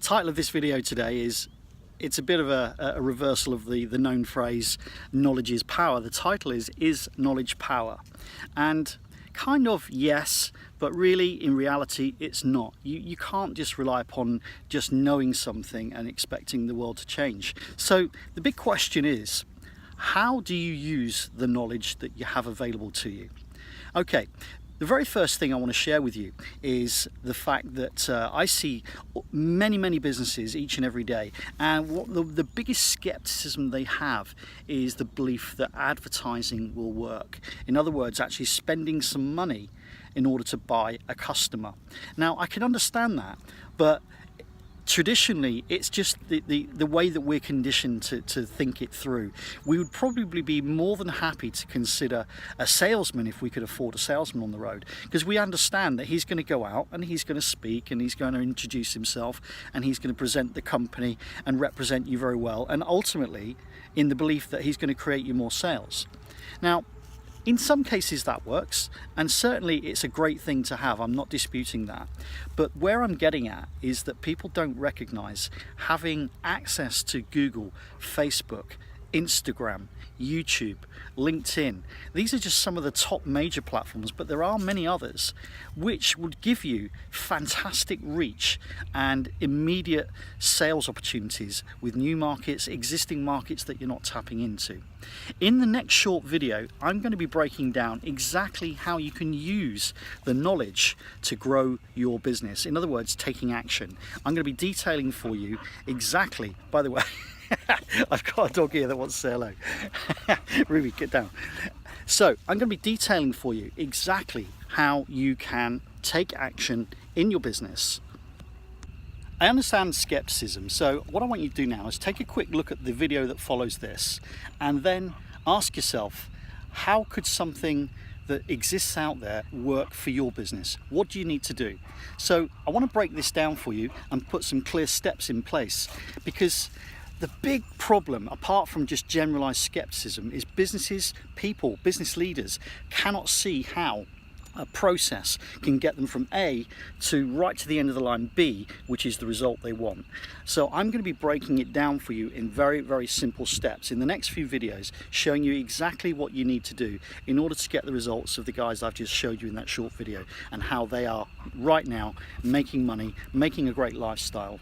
title of this video today is, it's a bit of a reversal of the known phrase, knowledge is power. The title is knowledge power? And kind of yes, but really in reality it's not. You can't just rely upon just knowing something and expecting the world to change. So the big question is, how do you use the knowledge that you have available to you? Okay. The very first thing I want to share with you is the fact that I see many businesses each and every day, and what the biggest skepticism they have is the belief that advertising will work. In other words, actually spending some money in order to buy a customer. Now, I can understand that, but traditionally it's just the way that we're conditioned to think it through. We would probably be more than happy to consider a salesman if we could afford a salesman on the road, because we understand that he's going to go out and he's going to speak and he's going to introduce himself and he's going to present the company and represent you very well, and ultimately in the belief that he's going to create you more sales. Now, in some cases that works, and certainly it's a great thing to have, I'm not disputing that. But where I'm getting at is that people don't recognize having access to Google, Facebook, Instagram, YouTube, LinkedIn. These are just some of the top major platforms, but there are many others which would give you fantastic reach and immediate sales opportunities with new markets, existing markets that you're not tapping into. In the next short video, I'm going to be breaking down exactly how you can use the knowledge to grow your business. In other words, taking action. I'm going to be detailing for you exactly, by the way, I've got a dog here that wants to say hello. Ruby, get down. So I'm going to be detailing for you exactly how you can take action in your business. I understand skepticism, so what I want you to do now is take a quick look at the video that follows this and then ask yourself, how could something that exists out there work for your business? What do you need to do? So I want to break this down for you and put some clear steps in place, because the big problem, apart from just generalized skepticism, is businesses, people, business leaders cannot see how a process can get them from A to right to the end of the line B, which is the result they want. So I'm going to be breaking it down for you in very simple steps in the next few videos, showing you exactly what you need to do in order to get the results of the guys I've just showed you in that short video, and how they are right now making money, making a great lifestyle,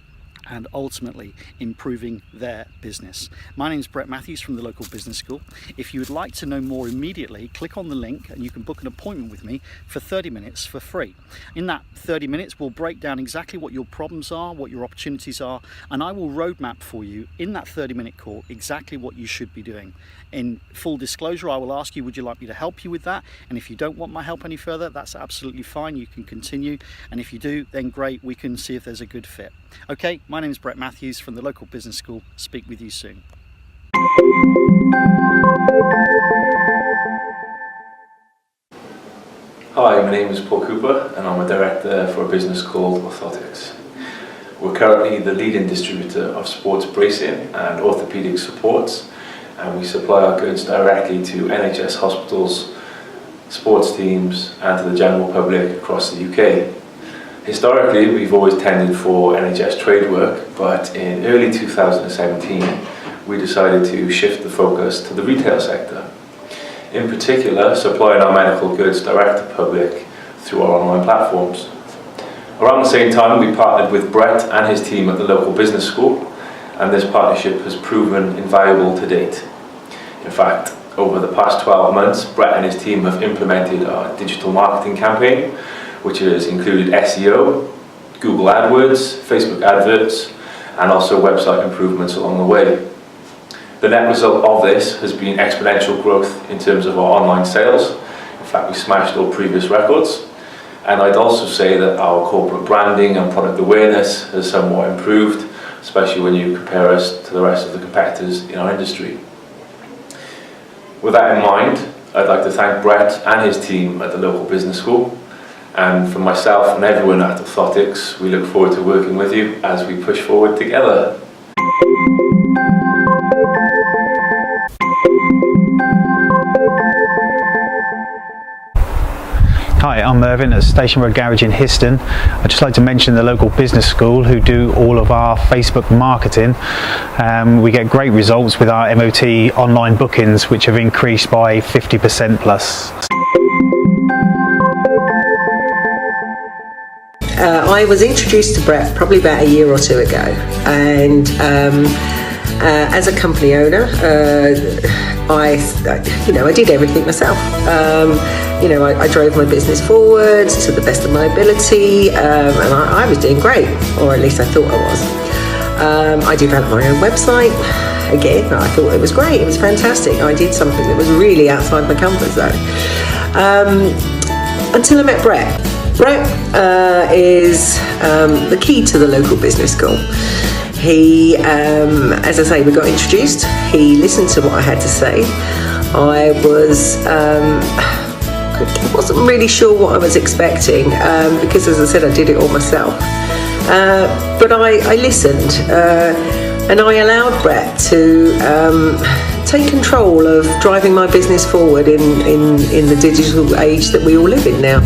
and ultimately improving their business. My name is Brett Matthews from the Local Business School. If you would like to know more immediately, click on the link and you can book an appointment with me for 30 minutes for free. In that 30 minutes, we'll break down exactly what your problems are, what your opportunities are, and I will roadmap for you in that 30-minute call exactly what you should be doing. In full disclosure, I will ask you, would you like me to help you with that? And if you don't want my help any further, that's absolutely fine. You can continue. And if you do, then great, we can see if there's a good fit. Okay, my name is Brett Matthews from the Local Business School. Speak with you soon. Hi, my name is Paul Cooper and I'm a director for a business called Orthotics. We're currently the leading distributor of sports bracing and orthopedic supports, and we supply our goods directly to NHS hospitals, sports teams and to the general public across the UK. Historically, we've always tended for NHS trade work, but in early 2017 we decided to shift the focus to the retail sector. In particular, supplying our medical goods direct to public through our online platforms. Around the same time, we partnered with Brett and his team at the Local Business School, and this partnership has proven invaluable to date. In fact, over the past 12 months, Brett and his team have implemented our digital marketing campaign, which has included SEO, Google AdWords, Facebook adverts, and also website improvements along the way. The net result of this has been exponential growth in terms of our online sales. In fact, we smashed all previous records. And I'd also say that our corporate branding and product awareness has somewhat improved, especially when you compare us to the rest of the competitors in our industry. With that in mind, I'd like to thank Brett and his team at the Local Business School. And for myself and everyone at Orthotics, we look forward to working with you as we push forward together. Hi, I'm Mervyn at Station Road Garage in Histon. I'd just like to mention the local business school who do all of our Facebook marketing. We get great results with our MOT online bookings, which have increased by 50% plus. I was introduced to Brett probably about a year or two ago, and as a company owner, I did everything myself. I drove my business forward to the best of my ability, and I was doing great, or at least I thought I was. I developed my own website. Again, I thought it was great. It was fantastic. I did something that was really outside my comfort zone. Until I met Brett. Brett is the key to the local business school. He, as I say, we got introduced. He listened to what I had to say. I wasn't really sure what I was expecting because, as I said, I did it all myself. But I listened and I allowed Brett to take control of driving my business forward in the digital age that we all live in now.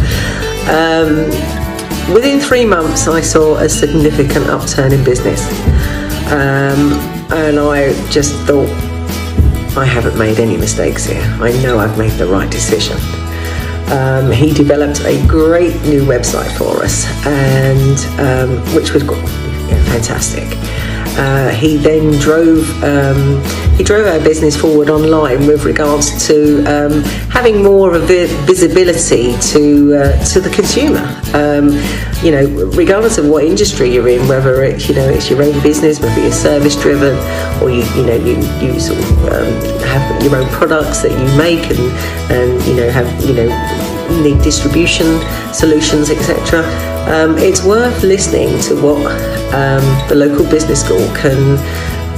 Within 3 months, I saw a significant upturn in business, and I just thought, I haven't made any mistakes here. I know I've made the right decision. He developed a great new website for us, and which was fantastic. He then drove our business forward online with regards to having more of a visibility to the consumer. Regardless of what industry you're in, whether it's your own business, whether you're service driven, or you sort of have your own products that you make and need distribution solutions, etc. It's worth listening to what the local business school can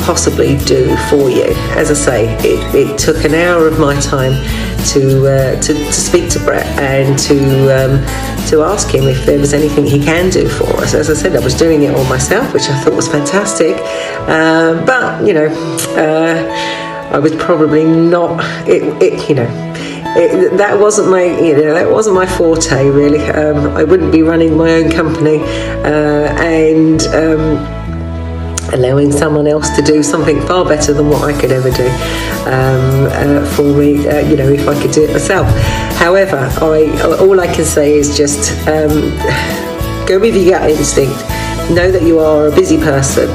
possibly do for you. As I say, it took an hour of my time to speak to Brett and to ask him if there was anything he can do for us. As I said, I was doing it all myself, which I thought was fantastic, but I was probably not that wasn't my forte, really. I wouldn't be running my own company and allowing someone else to do something far better than what I could ever do for me, if I could do it myself. However, all I can say is just go with your gut instinct. Know that you are a busy person.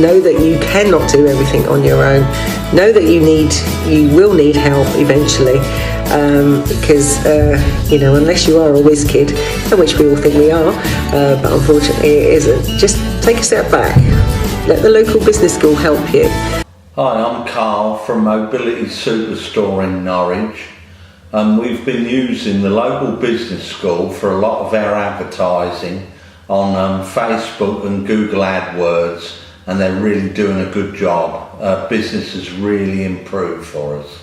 Know that you cannot do everything on your own. Know that you will need help eventually, because unless you are a whiz kid, which we all think we are, but unfortunately it isn't. Just take a step back. Let the local business school help you. Hi, I'm Carl from Mobility Superstore in Norwich. We've been using the local business school for a lot of our advertising on Facebook and Google AdWords, and they're really doing a good job. Business has really improved for us.